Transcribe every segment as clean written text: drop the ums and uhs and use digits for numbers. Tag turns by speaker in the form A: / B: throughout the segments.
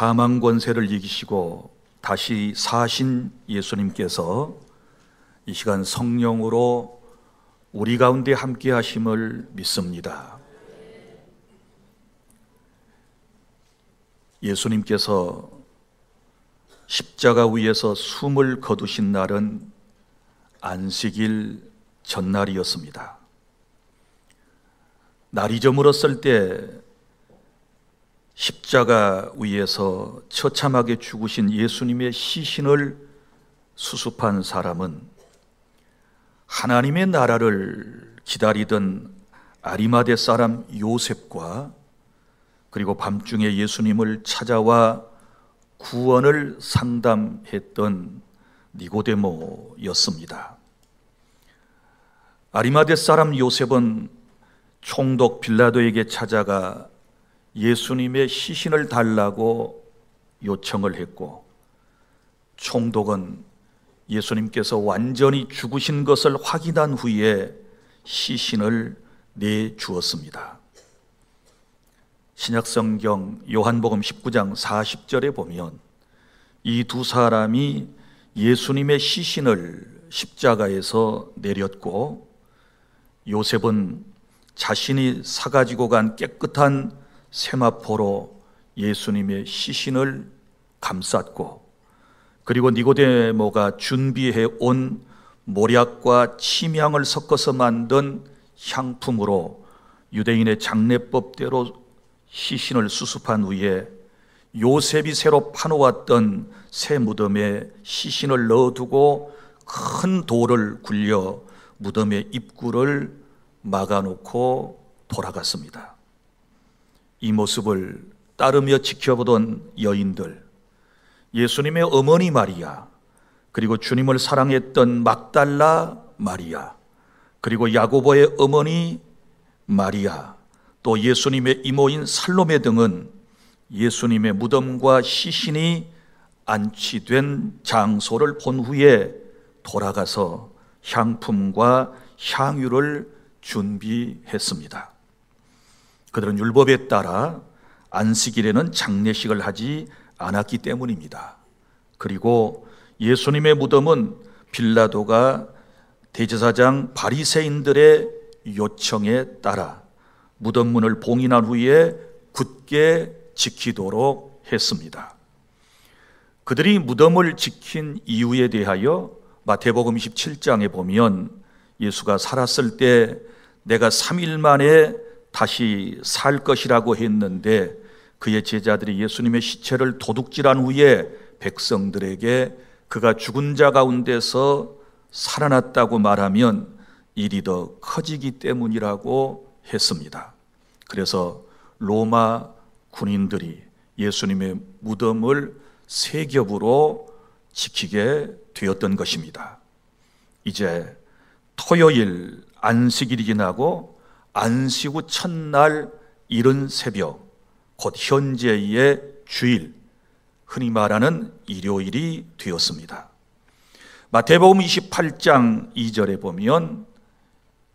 A: 사망 권세를 이기시고 다시 사신 예수님께서 이 시간 성령으로 우리 가운데 함께 하심을 믿습니다. 예수님께서 십자가 위에서 숨을 거두신 날은 안식일 전날이었습니다. 날이 저물었을 때 십자가 위에서 처참하게 죽으신 예수님의 시신을 수습한 사람은 하나님의 나라를 기다리던 아리마대 사람 요셉과 그리고 밤중에 예수님을 찾아와 구원을 상담했던 니고데모였습니다. 아리마대 사람 요셉은 총독 빌라도에게 찾아가 예수님의 시신을 달라고 요청을 했고, 총독은 예수님께서 완전히 죽으신 것을 확인한 후에 시신을 내주었습니다. 신약성경 요한복음 19장 40절에 보면 이 두 사람이 예수님의 시신을 십자가에서 내렸고, 요셉은 자신이 사가지고 간 깨끗한 세마포로 예수님의 시신을 감쌌고, 그리고 니고데모가 준비해 온 모략과 침향을 섞어서 만든 향품으로 유대인의 장례법대로 시신을 수습한 후에 요셉이 새로 파놓았던 새 무덤에 시신을 넣어두고 큰 돌을 굴려 무덤의 입구를 막아놓고 돌아갔습니다. 이 모습을 따르며 지켜보던 여인들, 예수님의 어머니 마리아, 그리고 주님을 사랑했던 막달라 마리아, 그리고 야고보의 어머니 마리아, 또 예수님의 이모인 살로메 등은 예수님의 무덤과 시신이 안치된 장소를 본 후에 돌아가서 향품과 향유를 준비했습니다. 그들은 율법에 따라 안식일에는 장례식을 하지 않았기 때문입니다. 그리고 예수님의 무덤은 빌라도가 대제사장 바리새인들의 요청에 따라 무덤문을 봉인한 후에 굳게 지키도록 했습니다. 그들이 무덤을 지킨 이유에 대하여 마태복음 27장에 보면 예수가 살았을 때 내가 3일 만에 다시 살 것이라고 했는데, 그의 제자들이 예수님의 시체를 도둑질한 후에 백성들에게 그가 죽은 자 가운데서 살아났다고 말하면 일이 더 커지기 때문이라고 했습니다. 그래서 로마 군인들이 예수님의 무덤을 세 겹으로 지키게 되었던 것입니다. 이제 토요일 안식일이 지나고 안식 후 첫날 이른 새벽, 곧 현재의 주일, 흔히 말하는 일요일이 되었습니다. 마태복음 28장 2절에 보면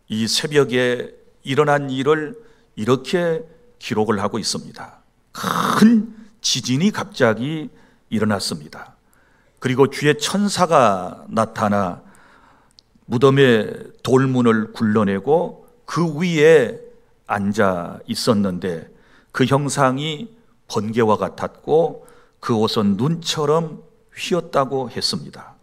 A: 이 새벽에 일어난 일을 이렇게 기록을 하고 있습니다. 큰 지진이 갑자기 일어났습니다. 그리고 주의 천사가 나타나 무덤의 돌문을 굴러내고 그 위에 앉아 있었는데, 그 형상이 번개와 같았고 그 옷은 눈처럼 휘었다고 했습니다.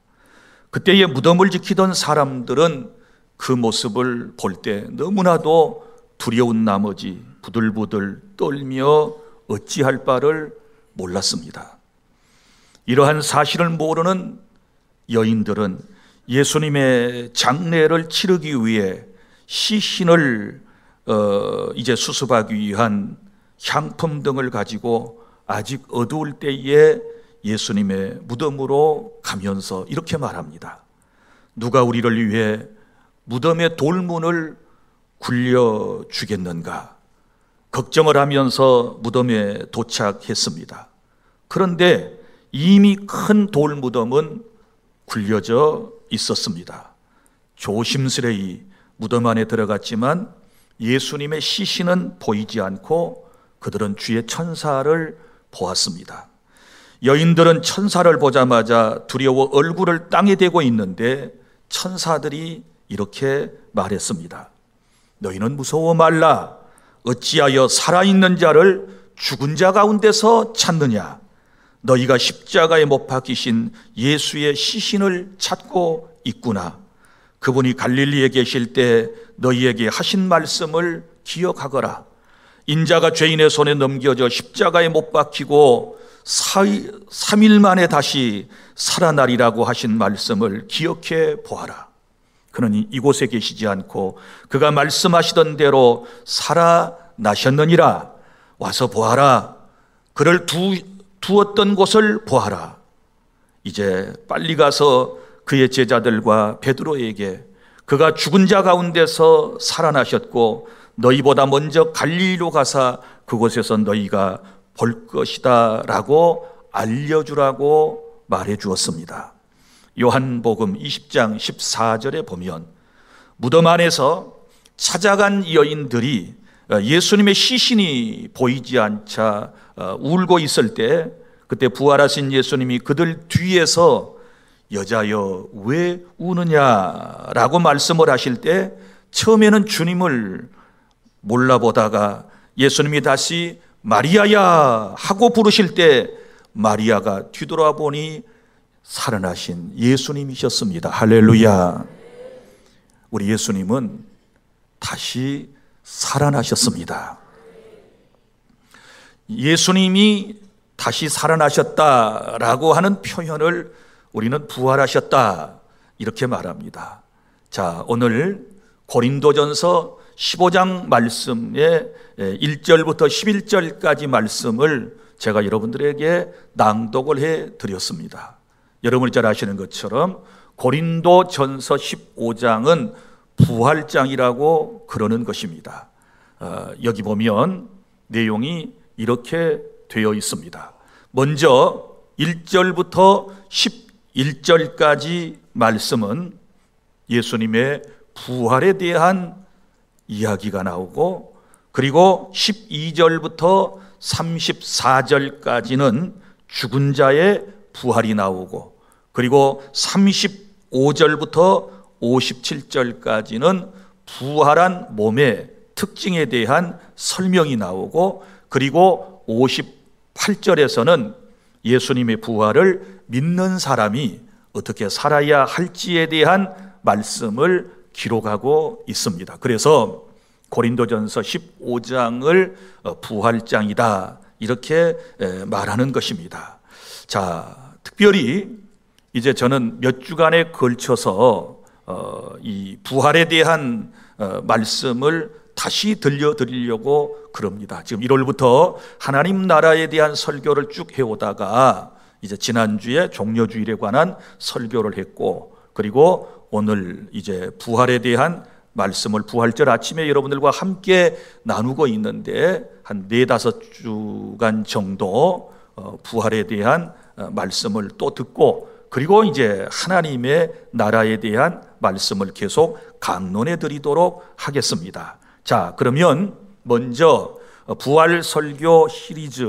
A: 그때의 무덤을 지키던 사람들은 그 모습을 볼 때 너무나도 두려운 나머지 부들부들 떨며 어찌할 바를 몰랐습니다. 이러한 사실을 모르는 여인들은 예수님의 장례를 치르기 위해 시신을 이제 수습하기 위한 향품 등을 가지고 아직 어두울 때에 예수님의 무덤으로 가면서 이렇게 말합니다. 누가 우리를 위해 무덤의 돌문을 굴려 주겠는가? 걱정을 하면서 무덤에 도착했습니다. 그런데 이미 큰 돌무덤은 굴려져 있었습니다. 조심스레이 무덤 안에 들어갔지만 예수님의 시신은 보이지 않고 그들은 주의 천사를 보았습니다. 여인들은 천사를 보자마자 두려워 얼굴을 땅에 대고 있는데 천사들이 이렇게 말했습니다. 너희는 무서워 말라. 어찌하여 살아있는 자를 죽은 자 가운데서 찾느냐. 너희가 십자가에 못 박히신 예수의 시신을 찾고 있구나. 그분이 갈릴리에 계실 때 너희에게 하신 말씀을 기억하거라. 인자가 죄인의 손에 넘겨져 십자가에 못 박히고 3일 만에 다시 살아나리라고 하신 말씀을 기억해 보아라. 그러니 이곳에 계시지 않고 그가 말씀하시던 대로 살아나셨느니라. 와서 보아라. 그를 두었던 곳을 보아라. 이제 빨리 가서 그의 제자들과 베드로에게 그가 죽은 자 가운데서 살아나셨고 너희보다 먼저 갈릴리로 가사 그곳에서 너희가 볼 것이다 라고 알려주라고 말해 주었습니다. 요한복음 20장 14절에 보면 무덤 안에서 찾아간 여인들이 예수님의 시신이 보이지 않자 울고 있을 때 그때 부활하신 예수님이 그들 뒤에서 여자여 왜 우느냐라고 말씀을 하실 때 처음에는 주님을 몰라보다가 예수님이 다시 마리아야 하고 부르실 때 마리아가 뒤돌아보니 살아나신 예수님이셨습니다. 할렐루야. 우리 예수님은 다시 살아나셨습니다. 예수님이 다시 살아나셨다라고 하는 표현을 우리는 부활하셨다 이렇게 말합니다. 자, 오늘 고린도전서 15장 말씀의 1절부터 11절까지 말씀을 제가 여러분들에게 낭독을 해 드렸습니다. 여러분이 잘 아시는 것처럼 고린도전서 15장은 부활장이라고 그러는 것입니다. 여기 보면 내용이 이렇게 되어 있습니다. 먼저 1절부터 11절까지 말씀은 예수님의 부활에 대한 이야기가 나오고 그리고 12절부터 34절까지는 죽은 자의 부활이 나오고 그리고 35절부터 57절까지는 부활한 몸의 특징에 대한 설명이 나오고 그리고 58절에서는 예수님의 부활을 믿는 사람이 어떻게 살아야 할지에 대한 말씀을 기록하고 있습니다. 그래서 고린도전서 15장을 부활장이다 이렇게 말하는 것입니다. 자, 특별히 이제 저는 몇 주간에 걸쳐서 이 부활에 대한 말씀을 다시 들려드리려고 그럽니다. 지금 1월부터 하나님 나라에 대한 설교를 쭉 해오다가 이제 지난주에 종려주일에 관한 설교를 했고 그리고 오늘 이제 부활에 대한 말씀을 부활절 아침에 여러분들과 함께 나누고 있는데 한 4-5주간 정도 부활에 대한 말씀을 또 듣고 그리고 이제 하나님의 나라에 대한 말씀을 계속 강론해 드리도록 하겠습니다. 자, 그러면 먼저 부활 설교 시리즈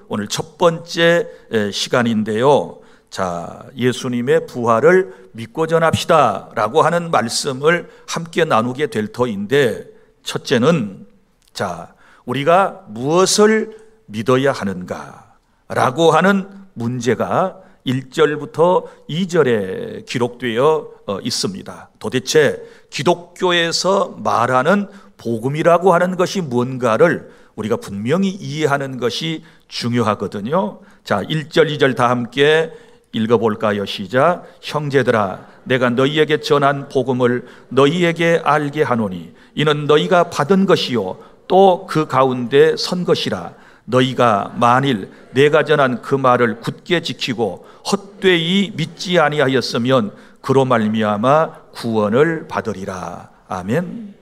A: 오늘 첫 번째 시간인데요. 자, 예수님의 부활을 믿고 전합시다 라고 하는 말씀을 함께 나누게 될 터인데 첫째는 자, 우리가 무엇을 믿어야 하는가 라고 하는 문제가 1절부터 2절에 기록되어 있습니다. 도대체 기독교에서 말하는 복음이라고 하는 것이 뭔가를 우리가 분명히 이해하는 것이 중요하거든요. 자, 1절, 2절 다 함께 읽어볼까요? 시작. 형제들아, 내가 너희에게 전한 복음을 너희에게 알게 하노니 이는 너희가 받은 것이요 또 그 가운데 선 것이라. 너희가 만일 내가 전한 그 말을 굳게 지키고 헛되이 믿지 아니하였으면 그로 말미암아 구원을 받으리라. 아멘.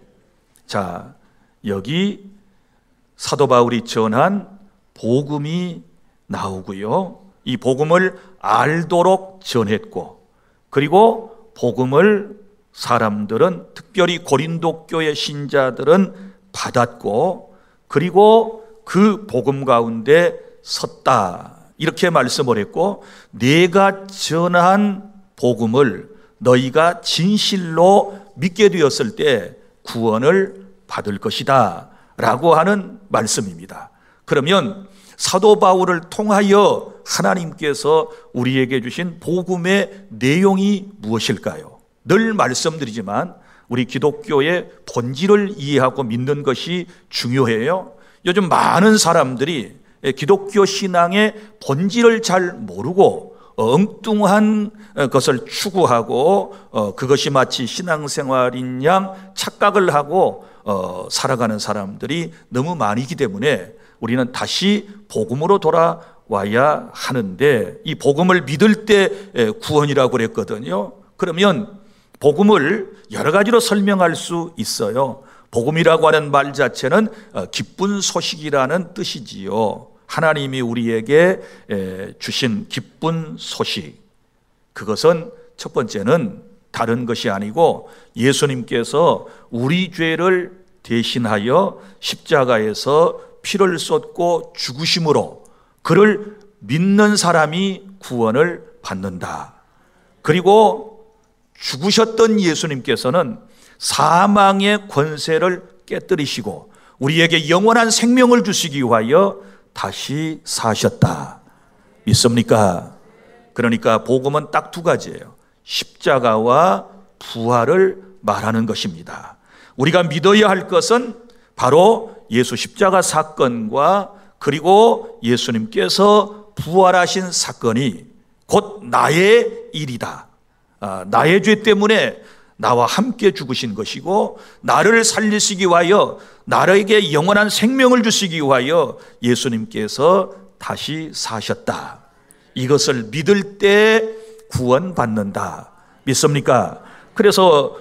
A: 자, 여기 사도 바울이 전한 복음이 나오고요. 이 복음을 알도록 전했고 그리고 복음을 사람들은 특별히 고린도 교회 신자들은 받았고 그리고 그 복음 가운데 섰다 이렇게 말씀을 했고, 내가 전한 복음을 너희가 진실로 믿게 되었을 때 구원을 받을 것이다 라고 하는 말씀입니다. 그러면 사도 바울을 통하여 하나님께서 우리에게 주신 복음의 내용이 무엇일까요? 늘 말씀드리지만 우리 기독교의 본질을 이해하고 믿는 것이 중요해요. 요즘 많은 사람들이 기독교 신앙의 본질을 잘 모르고 엉뚱한 것을 추구하고 그것이 마치 신앙생활인 양 착각을 하고 살아가는 사람들이 너무 많이기 때문에 우리는 다시 복음으로 돌아와야 하는데, 이 복음을 믿을 때 구원이라고 그랬거든요. 그러면 복음을 여러 가지로 설명할 수 있어요. 복음이라고 하는 말 자체는 기쁜 소식이라는 뜻이지요. 하나님이 우리에게 주신 기쁜 소식, 그것은 첫 번째는 다른 것이 아니고 예수님께서 우리 죄를 대신하여 십자가에서 피를 쏟고 죽으심으로 그를 믿는 사람이 구원을 받는다. 그리고 죽으셨던 예수님께서는 사망의 권세를 깨뜨리시고 우리에게 영원한 생명을 주시기 위하여 다시 사셨다. 믿습니까? 그러니까 복음은 딱 두 가지예요. 십자가와 부활을 말하는 것입니다. 우리가 믿어야 할 것은 바로 예수 십자가 사건과 그리고 예수님께서 부활하신 사건이 곧 나의 일이다. 나의 죄 때문에 나와 함께 죽으신 것이고 나를 살리시기 위하여 나에게 영원한 생명을 주시기 위하여 예수님께서 다시 사셨다. 이것을 믿을 때 구원받는다. 믿습니까? 그래서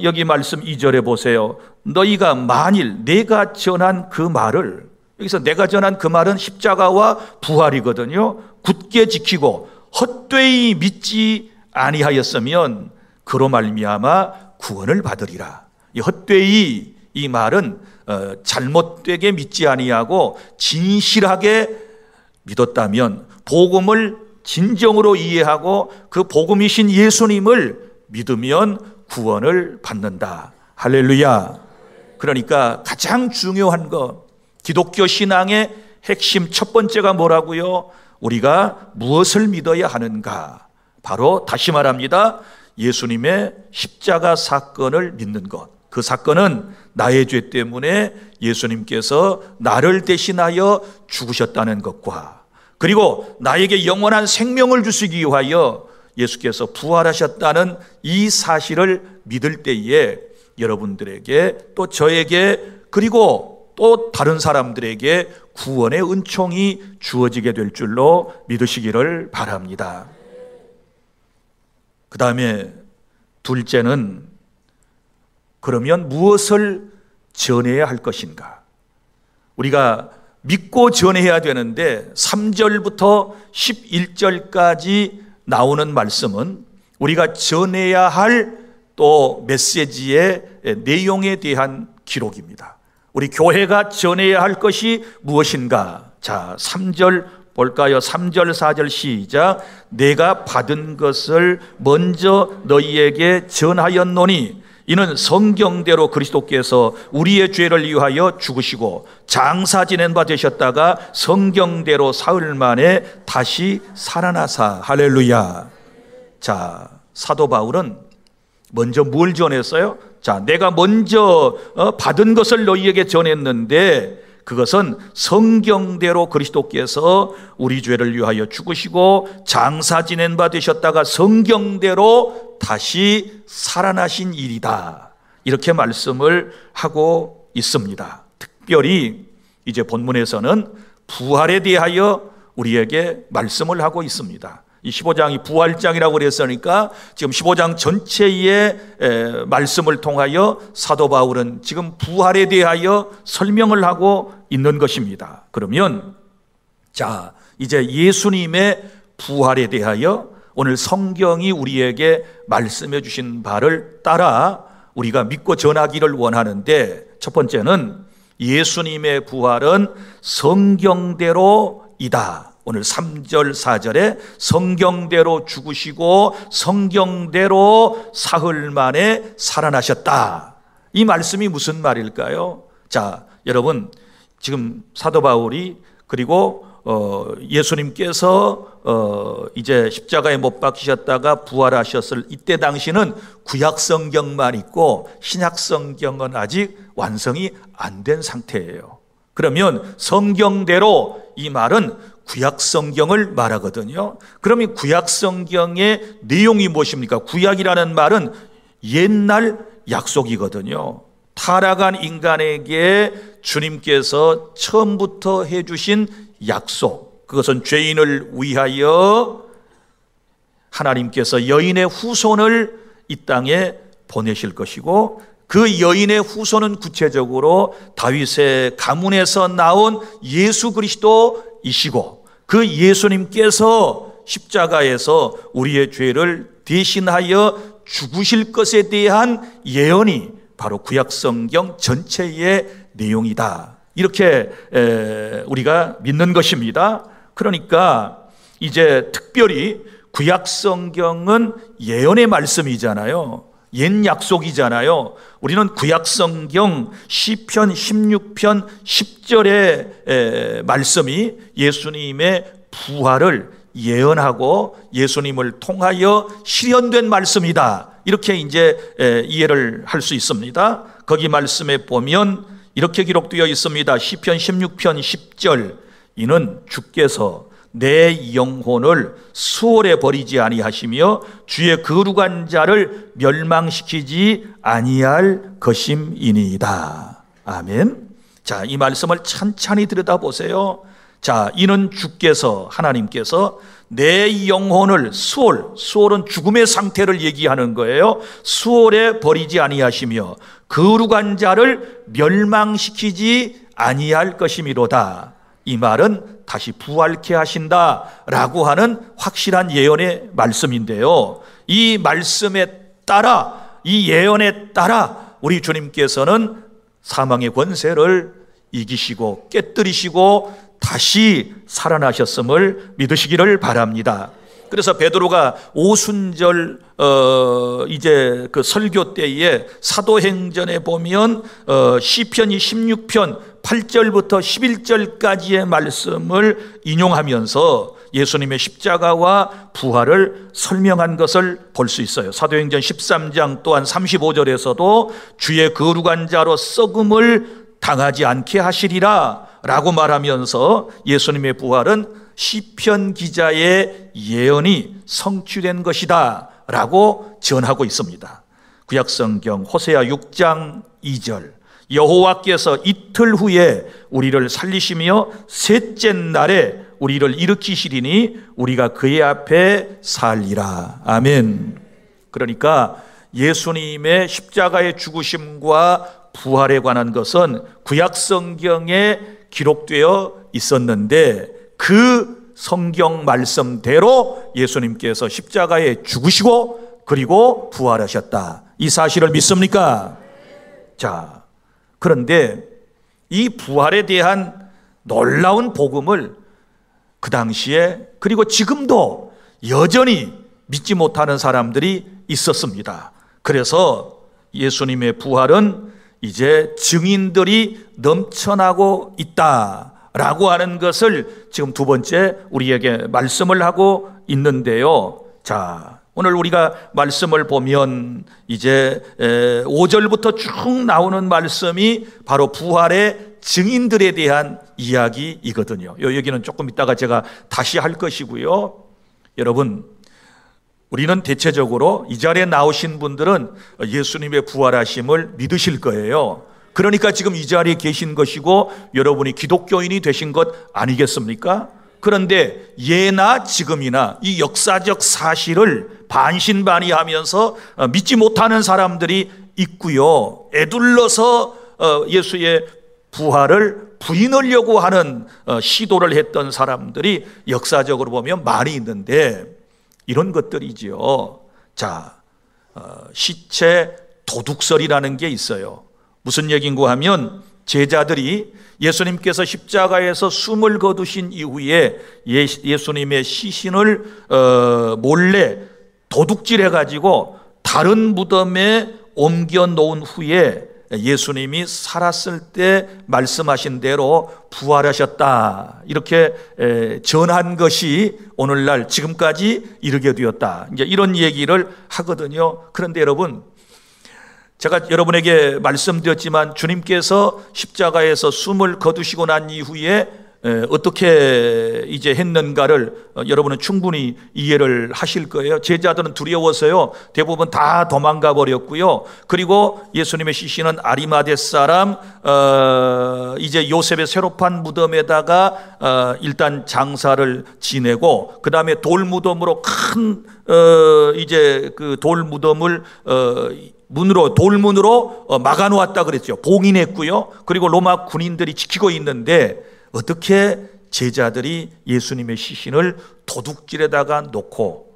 A: 여기 말씀 2절에 보세요. 너희가 만일 내가 전한 그 말을, 여기서 내가 전한 그 말은 십자가와 부활이거든요. 굳게 지키고 헛되이 믿지 아니하였으면 그로 말미암아 구원을 받으리라. 이 헛되이, 이 말은 잘못되게 믿지 아니하고 진실하게 믿었다면, 복음을 진정으로 이해하고 그 복음이신 예수님을 믿으면 구원을 받는다. 할렐루야. 그러니까 가장 중요한 것, 기독교 신앙의 핵심 첫 번째가 뭐라고요? 우리가 무엇을 믿어야 하는가? 바로 다시 말합니다. 예수님의 십자가 사건을 믿는 것. 그 사건은 나의 죄 때문에 예수님께서 나를 대신하여 죽으셨다는 것과, 그리고 나에게 영원한 생명을 주시기 위하여 예수께서 부활하셨다는 이 사실을 믿을 때에 여러분들에게 또 저에게 그리고 또 다른 사람들에게 구원의 은총이 주어지게 될 줄로 믿으시기를 바랍니다. 그 다음에 둘째는, 그러면 무엇을 전해야 할 것인가? 우리가 믿고 전해야 되는데 3절부터 11절까지 나오는 말씀은 우리가 전해야 할 또 메시지의 내용에 대한 기록입니다. 우리 교회가 전해야 할 것이 무엇인가? 자, 3절 볼까요? 3절 4절 시작. 내가 받은 것을 먼저 너희에게 전하였노니 이는 성경대로 그리스도께서 우리의 죄를 위하여 죽으시고 장사 지낸 바 되셨다가 성경대로 사흘 만에 다시 살아나사. 할렐루야. 자, 사도 바울은 먼저 뭘 전했어요? 자, 내가 먼저 받은 것을 너희에게 전했는데 그것은 성경대로 그리스도께서 우리 죄를 위하여 죽으시고 장사 지낸 바 되셨다가 성경대로 다시 살아나신 일이다. 이렇게 말씀을 하고 있습니다. 특별히 이제 본문에서는 부활에 대하여 우리에게 말씀을 하고 있습니다. 이 15장이 부활장이라고 그랬으니까 지금 15장 전체의 말씀을 통하여 사도 바울은 지금 부활에 대하여 설명을 하고 있는 것입니다. 그러면 자, 이제 예수님의 부활에 대하여 오늘 성경이 우리에게 말씀해 주신 바를 따라 우리가 믿고 전하기를 원하는데, 첫 번째는 예수님의 부활은 성경대로이다. 오늘 3절 4절에 성경대로 죽으시고 성경대로 사흘 만에 살아나셨다. 이 말씀이 무슨 말일까요? 자, 여러분, 지금 사도 바울이 그리고 예수님께서 이제 십자가에 못 박히셨다가 부활하셨을 이때 당시는 구약 성경만 있고 신약 성경은 아직 완성이 안 된 상태예요. 그러면 성경대로 이 말은 구약 성경을 말하거든요. 그러면 구약 성경의 내용이 무엇입니까? 구약이라는 말은 옛날 약속이거든요. 타락한 인간에게 주님께서 처음부터 해주신 약속, 그것은 죄인을 위하여 하나님께서 여인의 후손을 이 땅에 보내실 것이고, 그 여인의 후손은 구체적으로 다윗의 가문에서 나온 예수 그리스도이시고, 그 예수님께서 십자가에서 우리의 죄를 대신하여 죽으실 것에 대한 예언이 바로 구약성경 전체의 내용이다, 이렇게 우리가 믿는 것입니다. 그러니까 이제 특별히 구약성경은 예언의 말씀이잖아요. 옛 약속이잖아요. 우리는 구약성경 시편 16편 10절의 말씀이 예수님의 부활을 예언하고 예수님을 통하여 실현된 말씀이다, 이렇게 이제 이해를 할 수 있습니다. 거기 말씀에 보면 이렇게 기록되어 있습니다. 시편 16편 10절, 이는 주께서 내 영혼을 수월에 버리지 아니하시며 주의 거룩한 자를 멸망시키지 아니할 것임이니이다. 아멘. 자, 이 말씀을 찬찬히 들여다보세요. 자, 이는 주께서, 하나님께서 내 영혼을 수월은 죽음의 상태를 얘기하는 거예요. 수월에 버리지 아니하시며 거룩한 자를 멸망시키지 아니할 것이미로다. 이 말은 다시 부활케 하신다라고 하는 확실한 예언의 말씀인데요, 이 말씀에 따라, 이 예언에 따라 우리 주님께서는 사망의 권세를 이기시고 깨뜨리시고 다시 살아나셨음을 믿으시기를 바랍니다. 그래서 베드로가 오순절 이제 그 설교 때에 사도행전에 보면 시편이 16편 8절부터 11절까지의 말씀을 인용하면서 예수님의 십자가와 부활을 설명한 것을 볼 수 있어요. 사도행전 13장 또한 35절에서도 주의 거룩한 자로 썩음을 당하지 않게 하시리라 라고 말하면서 예수님의 부활은 시편 기자의 예언이 성취된 것이다 라고 전하고 있습니다. 구약성경 호세아 6장 2절, 여호와께서 이틀 후에 우리를 살리시며 셋째 날에 우리를 일으키시리니 우리가 그의 앞에 살리라. 아멘. 그러니까 예수님의 십자가의 죽으심과 부활에 관한 것은 구약성경에 기록되어 있었는데 그 성경 말씀대로 예수님께서 십자가에 죽으시고 그리고 부활하셨다, 이 사실을 믿습니까? 자, 그런데 이 부활에 대한 놀라운 복음을 그 당시에 그리고 지금도 여전히 믿지 못하는 사람들이 있었습니다. 그래서 예수님의 부활은 이제 증인들이 넘쳐나고 있다라고 하는 것을 지금 두 번째 우리에게 말씀을 하고 있는데요. 자, 오늘 우리가 말씀을 보면 이제 5절부터 쭉 나오는 말씀이 바로 부활의 증인들에 대한 이야기이거든요. 여기는 조금 이따가 제가 다시 할 것이고요. 여러분, 우리는 대체적으로 이 자리에 나오신 분들은 예수님의 부활하심을 믿으실 거예요. 그러니까 지금 이 자리에 계신 것이고 여러분이 기독교인이 되신 것 아니겠습니까? 그런데 예나 지금이나 이 역사적 사실을 반신반의하면서 믿지 못하는 사람들이 있고요, 애둘러서 예수의 부활을 부인하려고 하는 시도를 했던 사람들이 역사적으로 보면 많이 있는데, 이런 것들이지요. 자, 시체 도둑설이라는 게 있어요. 무슨 얘기인가 하면 제자들이 예수님께서 십자가에서 숨을 거두신 이후에 예수님의 시신을 몰래 도둑질해 가지고 다른 무덤에 옮겨 놓은 후에 예수님이 살았을 때 말씀하신 대로 부활하셨다, 이렇게 전한 것이 오늘날 지금까지 이르게 되었다, 이제 이런 얘기를 하거든요. 그런데 여러분, 제가 여러분에게 말씀드렸지만 주님께서 십자가에서 숨을 거두시고 난 이후에 어떻게 이제 했는가를 여러분은 충분히 이해를 하실 거예요. 제자들은 두려워서요 대부분 다 도망가 버렸고요. 그리고 예수님의 시신은 아리마대 사람 이제 요셉의 새로 판 무덤에다가 일단 장사를 지내고, 그 다음에 돌무덤으로 큰 이제 그 돌무덤을 돌문으로 막아놓았다 그랬죠. 봉인했고요. 그리고 로마 군인들이 지키고 있는데 어떻게 제자들이 예수님의 시신을 도둑질에다가 놓고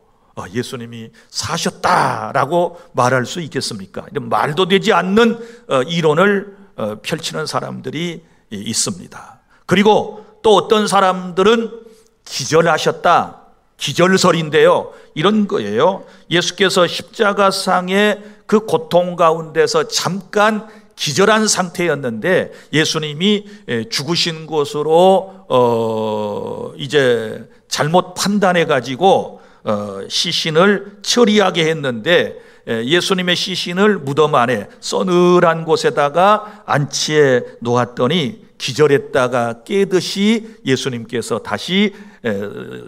A: 예수님이 사셨다라고 말할 수 있겠습니까? 이런 말도 되지 않는 이론을 펼치는 사람들이 있습니다. 그리고 또 어떤 사람들은 기절하셨다, 기절설인데요, 이런 거예요. 예수께서 십자가상의 그 고통 가운데서 잠깐 기절한 상태였는데 예수님이 죽으신 것으로 이제 잘못 판단해 가지고 시신을 처리하게 했는데, 예수님의 시신을 무덤 안에 서늘한 곳에다가 안치해 놓았더니 기절했다가 깨듯이 예수님께서 다시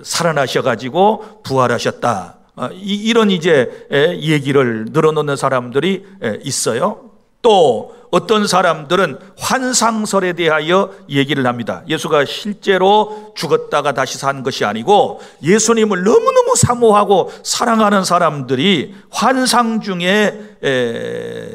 A: 살아나셔 가지고 부활하셨다, 이런 이제 얘기를 늘어놓는 사람들이 있어요. 또 어떤 사람들은 환상설에 대하여 얘기를 합니다. 예수가 실제로 죽었다가 다시 산 것이 아니고 예수님을 너무너무 사모하고 사랑하는 사람들이 환상 중에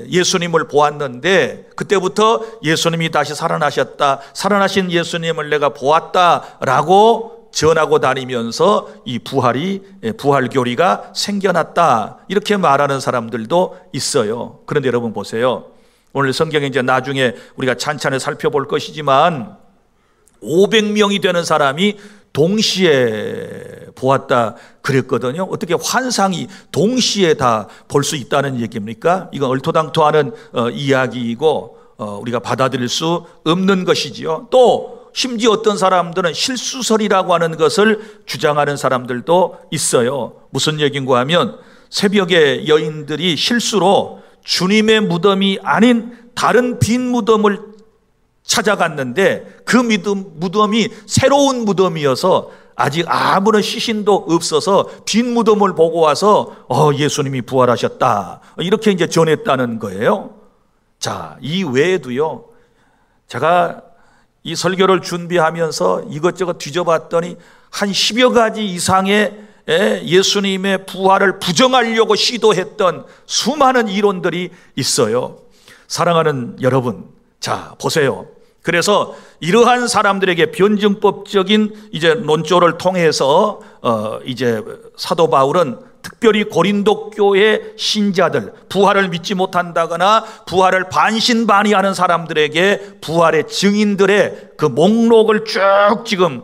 A: 예수님을 보았는데 그때부터 예수님이 다시 살아나셨다, 살아나신 예수님을 내가 보았다라고 전하고 다니면서 이 부활교리가 생겨났다, 이렇게 말하는 사람들도 있어요. 그런데 여러분 보세요. 오늘 성경에 이제 나중에 우리가 찬찬히 살펴볼 것이지만 500명이 되는 사람이 동시에 보았다 그랬거든요. 어떻게 환상이 동시에 다 볼 수 있다는 얘기입니까? 이건 얼토당토하는 이야기이고 우리가 받아들일 수 없는 것이지요. 또 심지어 어떤 사람들은 실수설이라고 하는 것을 주장하는 사람들도 있어요. 무슨 얘기인가 하면 새벽에 여인들이 실수로 주님의 무덤이 아닌 다른 빈 무덤을 찾아갔는데 그 무덤이 새로운 무덤이어서 아직 아무런 시신도 없어서 빈 무덤을 보고 와서 예수님이 부활하셨다, 이렇게 이제 전했다는 거예요. 자, 이 외에도요, 제가 이 설교를 준비하면서 이것저것 뒤져봤더니 한 10여 가지 이상의 예수님의 부활을 부정하려고 시도했던 수많은 이론들이 있어요. 사랑하는 여러분, 자 보세요. 그래서 이러한 사람들에게 변증법적인 이제 논조를 통해서 이제 사도 바울은 특별히 고린도 교회 신자들, 부활을 믿지 못한다거나 부활을 반신반의하는 사람들에게 부활의 증인들의 그 목록을 쭉 지금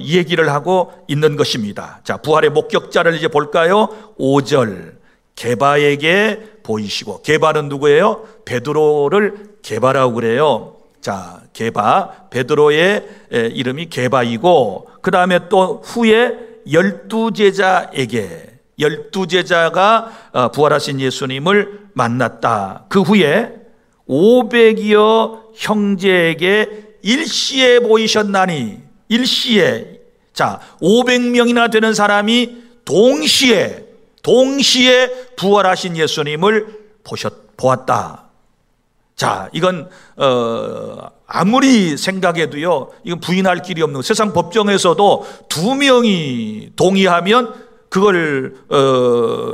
A: 얘기를 하고 있는 것입니다. 자, 부활의 목격자를 이제 볼까요? 5절, 게바에게 보이시고, 게바는 누구예요? 베드로를 게바라고 그래요. 자, 게바, 베드로의 이름이 게바이고, 그 다음에 또 후에 12제자에게, 12제자가 부활하신 예수님을 만났다. 그 후에 500여 형제에게 일시에 보이셨나니, 일시에, 자, 500명이나 되는 사람이 동시에 부활하신 예수님을 보았다. 자, 이건 아무리 생각해도요, 이건 부인할 길이 없는, 세상 법정에서도 2명이 동의하면 그걸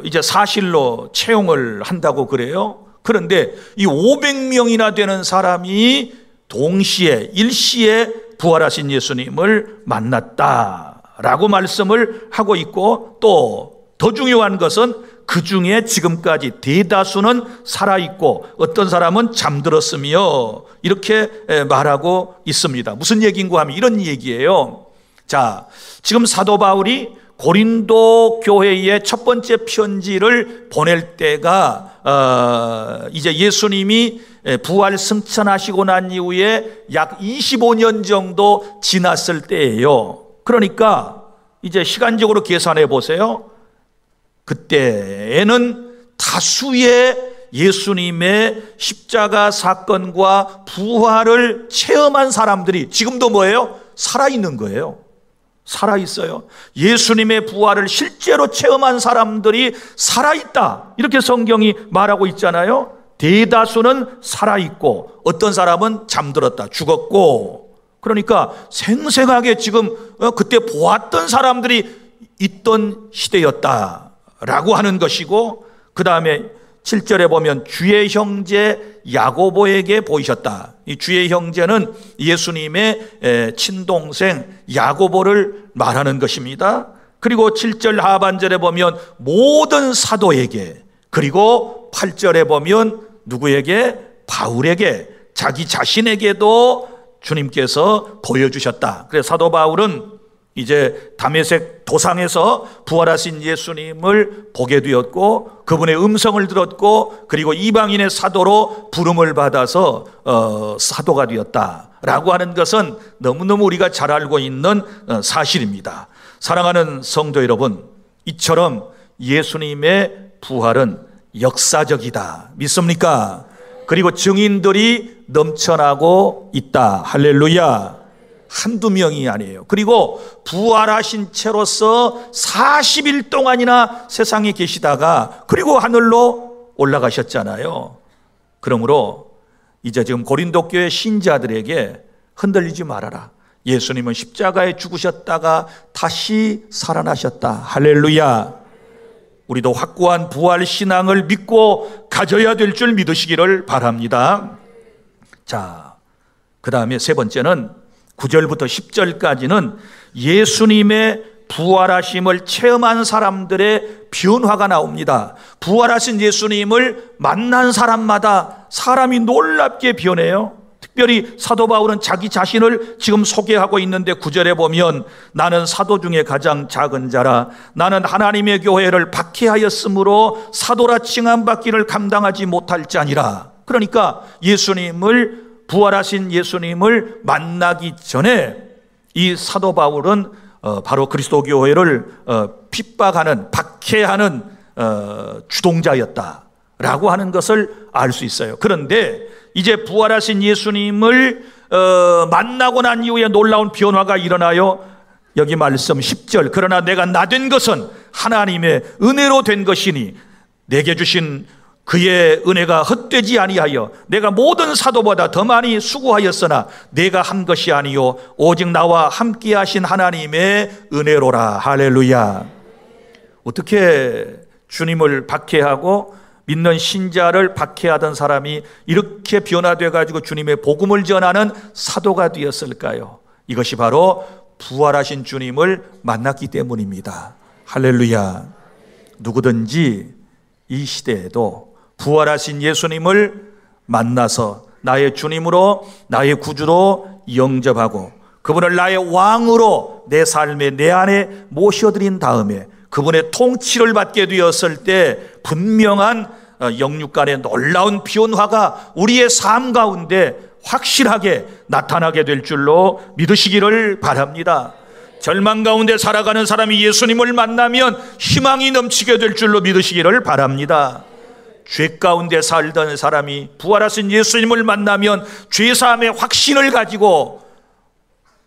A: 이제 사실로 채용을 한다고 그래요. 그런데 이 500명이나 되는 사람이 동시에 일시에 부활하신 예수님을 만났다라고 말씀을 하고 있고, 또 더 중요한 것은 그 중에 지금까지 대다수는 살아있고 어떤 사람은 잠들었으며 이렇게 말하고 있습니다. 무슨 얘기인가 하면 이런 얘기예요. 자, 지금 사도 바울이 고린도 교회에 첫 번째 편지를 보낼 때가 이제 예수님이 부활 승천하시고 난 이후에 약 25년 정도 지났을 때예요. 그러니까 이제 시간적으로 계산해 보세요. 그때에는 다수의 예수님의 십자가 사건과 부활을 체험한 사람들이 지금도 뭐예요? 살아있는 거예요. 살아있어요. 예수님의 부활을 실제로 체험한 사람들이 살아있다, 이렇게 성경이 말하고 있잖아요. 대다수는 살아있고 어떤 사람은 잠들었다, 죽었고. 그러니까 생생하게 지금 그때 보았던 사람들이 있던 시대였다라고 하는 것이고, 그 다음에 7절에 보면 주의 형제 야고보에게 보이셨다. 이 주의 형제는 예수님의 친동생 야고보를 말하는 것입니다. 그리고 7절 하반절에 보면 모든 사도에게, 그리고 8절에 보면 누구에게? 바울에게, 자기 자신에게도 주님께서 보여주셨다. 그래서 사도 바울은 이제 다메섹 도상에서 부활하신 예수님을 보게 되었고, 그분의 음성을 들었고, 그리고 이방인의 사도로 부름을 받아서 사도가 되었다라고 하는 것은 너무너무 우리가 잘 알고 있는 사실입니다. 사랑하는 성도 여러분, 이처럼 예수님의 부활은 역사적이다, 믿습니까? 그리고 증인들이 넘쳐나고 있다. 할렐루야. 한두 명이 아니에요. 그리고 부활하신 채로서 40일 동안이나 세상에 계시다가 그리고 하늘로 올라가셨잖아요. 그러므로 이제 지금 고린도 교회 신자들에게 흔들리지 말아라. 예수님은 십자가에 죽으셨다가 다시 살아나셨다. 할렐루야. 우리도 확고한 부활 신앙을 믿고 가져야 될 줄 믿으시기를 바랍니다. 자, 그 다음에 세 번째는 9절부터 10절까지는 예수님의 부활하심을 체험한 사람들의 변화가 나옵니다. 부활하신 예수님을 만난 사람마다 사람이 놀랍게 변해요. 특별히 사도 바울은 자기 자신을 지금 소개하고 있는데 9절에 보면 나는 사도 중에 가장 작은 자라, 나는 하나님의 교회를 박해하였으므로 사도라 칭함받기를 감당하지 못할 자니라. 그러니까 부활하신 예수님을 만나기 전에 이 사도 바울은 바로 그리스도 교회를 핍박하는, 박해하는 주동자였다라고 하는 것을 알 수 있어요. 그런데 이제 부활하신 예수님을 만나고 난 이후에 놀라운 변화가 일어나요. 여기 말씀 10절, 그러나 내가 나된 것은 하나님의 은혜로 된 것이니 내게 주신 그의 은혜가 헛되지 아니하여 내가 모든 사도보다 더 많이 수고하였으나 내가 한 것이 아니요 오직 나와 함께 하신 하나님의 은혜로라. 할렐루야. 어떻게 주님을 박해하고 믿는 신자를 박해하던 사람이 이렇게 변화되어 가지고 주님의 복음을 전하는 사도가 되었을까요? 이것이 바로 부활하신 주님을 만났기 때문입니다. 할렐루야. 누구든지 이 시대에도 부활하신 예수님을 만나서 나의 주님으로, 나의 구주로 영접하고 그분을 나의 왕으로 내 삶에, 내 안에 모셔드린 다음에 그분의 통치를 받게 되었을 때 분명한 영육간의 놀라운 변화가 우리의 삶 가운데 확실하게 나타나게 될 줄로 믿으시기를 바랍니다. 절망 가운데 살아가는 사람이 예수님을 만나면 희망이 넘치게 될 줄로 믿으시기를 바랍니다. 죄 가운데 살던 사람이 부활하신 예수님을 만나면 죄사함의 확신을 가지고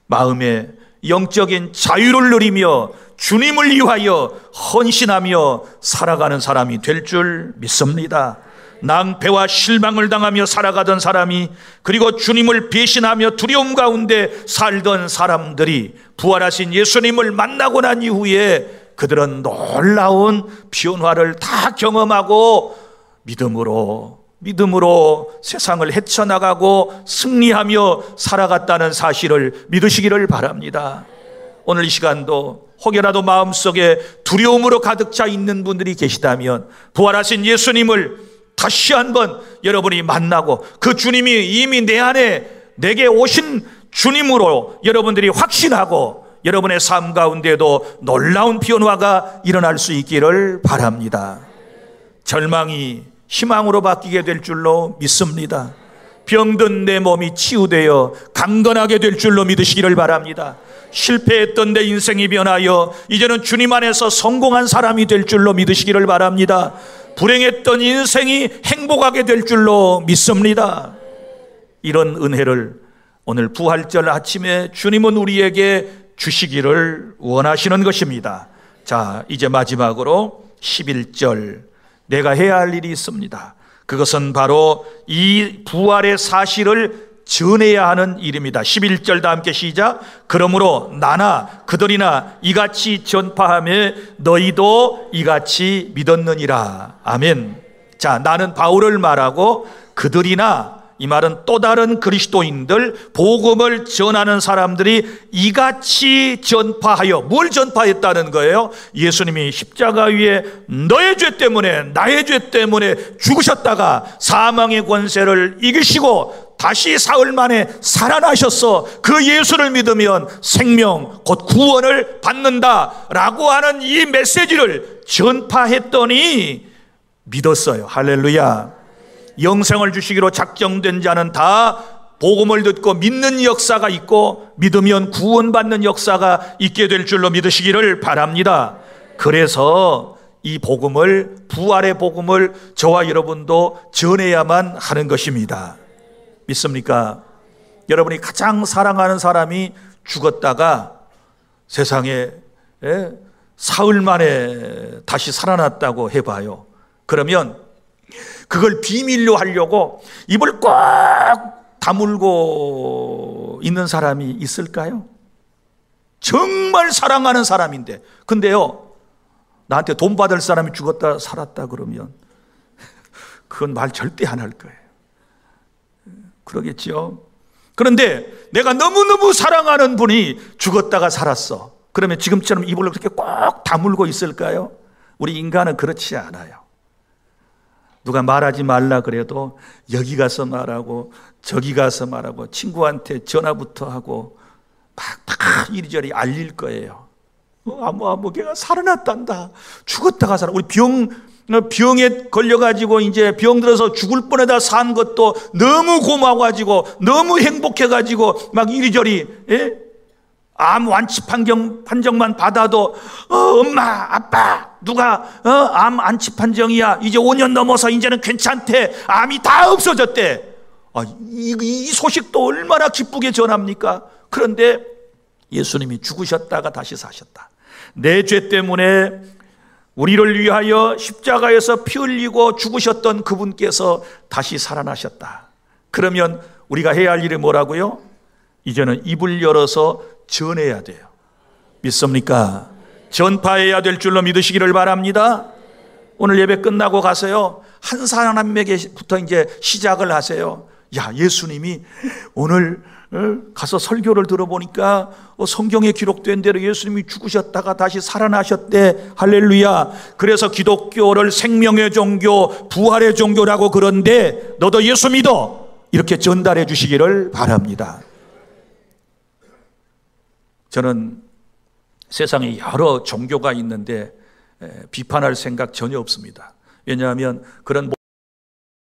A: 마음에 영적인 자유를 누리며 주님을 위하여 헌신하며 살아가는 사람이 될 줄 믿습니다. 낭패와 실망을 당하며 살아가던 사람이, 그리고 주님을 배신하며 두려움 가운데 살던 사람들이 부활하신 예수님을 만나고 난 이후에 그들은 놀라운 변화를 다 경험하고 믿음으로 세상을 헤쳐나가고 승리하며 살아갔다는 사실을 믿으시기를 바랍니다. 오늘 이 시간도 혹여라도 마음속에 두려움으로 가득 차 있는 분들이 계시다면 부활하신 예수님을 다시 한번 여러분이 만나고 그 주님이 이미 내 안에 내게 오신 주님으로 여러분들이 확신하고 여러분의 삶 가운데도 놀라운 변화가 일어날 수 있기를 바랍니다. 절망이 희망으로 바뀌게 될 줄로 믿습니다. 병든 내 몸이 치유되어 강건하게 될 줄로 믿으시기를 바랍니다. 실패했던 내 인생이 변하여 이제는 주님 안에서 성공한 사람이 될 줄로 믿으시기를 바랍니다. 불행했던 인생이 행복하게 될 줄로 믿습니다. 이런 은혜를 오늘 부활절 아침에 주님은 우리에게 주시기를 원하시는 것입니다. 자, 이제 마지막으로 11절, 내가 해야 할 일이 있습니다. 그것은 바로 이 부활의 사실을 전해야 하는 일입니다. 11절 다 함께 시작. 그러므로 나나 그들이나 이같이 전파하며 너희도 이같이 믿었느니라. 아멘. 자, 나는 바울을 말하고 그들이나, 이 말은 또 다른 그리스도인들, 복음을 전하는 사람들이 이같이 전파하여, 뭘 전파했다는 거예요? 예수님이 십자가 위에 너의 죄 때문에, 나의 죄 때문에 죽으셨다가 사망의 권세를 이기시고 다시 사흘 만에 살아나셨어. 그 예수를 믿으면 생명, 곧 구원을 받는다라고 하는 이 메시지를 전파했더니 믿었어요. 할렐루야. 영생을 주시기로 작정된 자는 다 복음을 듣고 믿는 역사가 있고 믿으면 구원받는 역사가 있게 될 줄로 믿으시기를 바랍니다. 그래서 이 복음을, 부활의 복음을 저와 여러분도 전해야만 하는 것입니다. 믿습니까? 여러분이 가장 사랑하는 사람이 죽었다가 세상에 사흘 만에 다시 살아났다고 해봐요. 그러면 그걸 비밀로 하려고 입을 꽉 다물고 있는 사람이 있을까요? 정말 사랑하는 사람인데. 근데요, 나한테 돈 받을 사람이 죽었다 살았다 그러면 그건 말 절대 안 할 거예요. 그러겠죠. 그런데 내가 너무너무 사랑하는 분이 죽었다가 살았어. 그러면 지금처럼 입을 그렇게 꼭 다물고 있을까요? 우리 인간은 그렇지 않아요. 누가 말하지 말라 그래도 여기 가서 말하고 저기 가서 말하고 친구한테 전화부터 하고 막 이리저리 알릴 거예요. 걔가 살아났단다. 죽었다가 살아. 우리 병에 걸려가지고 이제 병 들어서 죽을 뻔하다 산 것도 너무 고마워가지고 너무 행복해가지고 막 이리저리 암 완치 판정만 받아도 엄마 아빠 누가 암 완치 판정이야, 이제 5년 넘어서 이제는 괜찮대, 암이 다 없어졌대. 이 소식도 얼마나 기쁘게 전합니까? 그런데 예수님이 죽으셨다가 다시 사셨다. 내 죄 때문에 우리를 위하여 십자가에서 피 흘리고 죽으셨던 그분께서 다시 살아나셨다. 그러면 우리가 해야 할 일이 뭐라고요? 이제는 입을 열어서 전해야 돼요. 믿습니까? 전파해야 될 줄로 믿으시기를 바랍니다. 오늘 예배 끝나고 가세요. 한 사람에게부터 이제 시작을 하세요. 야, 예수님이 오늘 가서 설교를 들어보니까 성경에 기록된 대로 예수님이 죽으셨다가 다시 살아나셨대. 할렐루야. 그래서 기독교를 생명의 종교, 부활의 종교라고 그런데 너도 예수 믿어. 이렇게 전달해 주시기를 바랍니다. 저는 세상에 여러 종교가 있는데 비판할 생각 전혀 없습니다. 왜냐하면 그런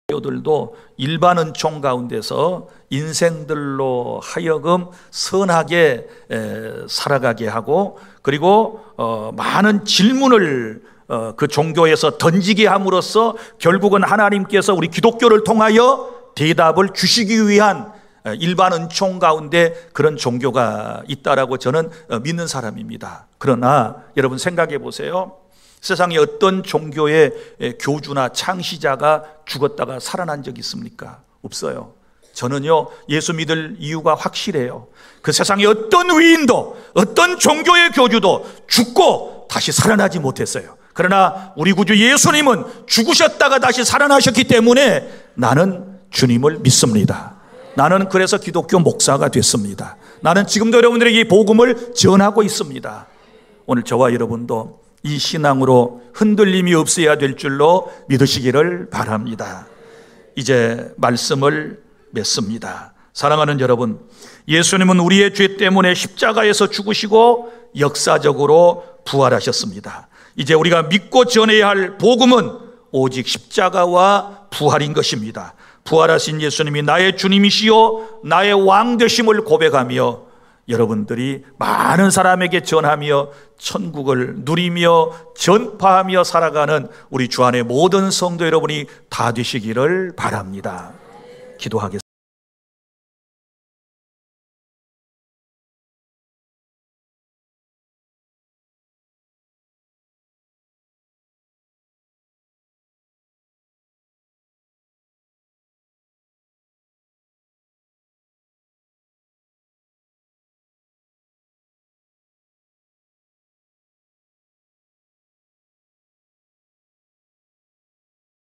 A: 종교들도 일반 은총 가운데서 인생들로 하여금 선하게 살아가게 하고, 그리고 많은 질문을 그 종교에서 던지게 함으로써 결국은 하나님께서 우리 기독교를 통하여 대답을 주시기 위한 일반 은총 가운데 그런 종교가 있다라고 저는 믿는 사람입니다. 그러나 여러분 생각해 보세요. 세상에 어떤 종교의 교주나 창시자가 죽었다가 살아난 적이 있습니까? 없어요. 저는요, 예수 믿을 이유가 확실해요. 그 세상에 어떤 위인도, 어떤 종교의 교주도 죽고 다시 살아나지 못했어요. 그러나 우리 구주 예수님은 죽으셨다가 다시 살아나셨기 때문에 나는 주님을 믿습니다. 나는 그래서 기독교 목사가 됐습니다. 나는 지금도 여러분들에게 이 복음을 전하고 있습니다. 오늘 저와 여러분도 이 신앙으로 흔들림이 없어야 될 줄로 믿으시기를 바랍니다. 이제 말씀을 맺습니다. 사랑하는 여러분, 예수님은 우리의 죄 때문에 십자가에서 죽으시고 역사적으로 부활하셨습니다. 이제 우리가 믿고 전해야 할 복음은 오직 십자가와 부활인 것입니다. 부활하신 예수님이 나의 주님이시요 나의 왕 되심을 고백하며 여러분들이 많은 사람에게 전하며 천국을 누리며 전파하며 살아가는 우리 주 안의 모든 성도 여러분이 다 되시기를 바랍니다. 기도하겠습니다.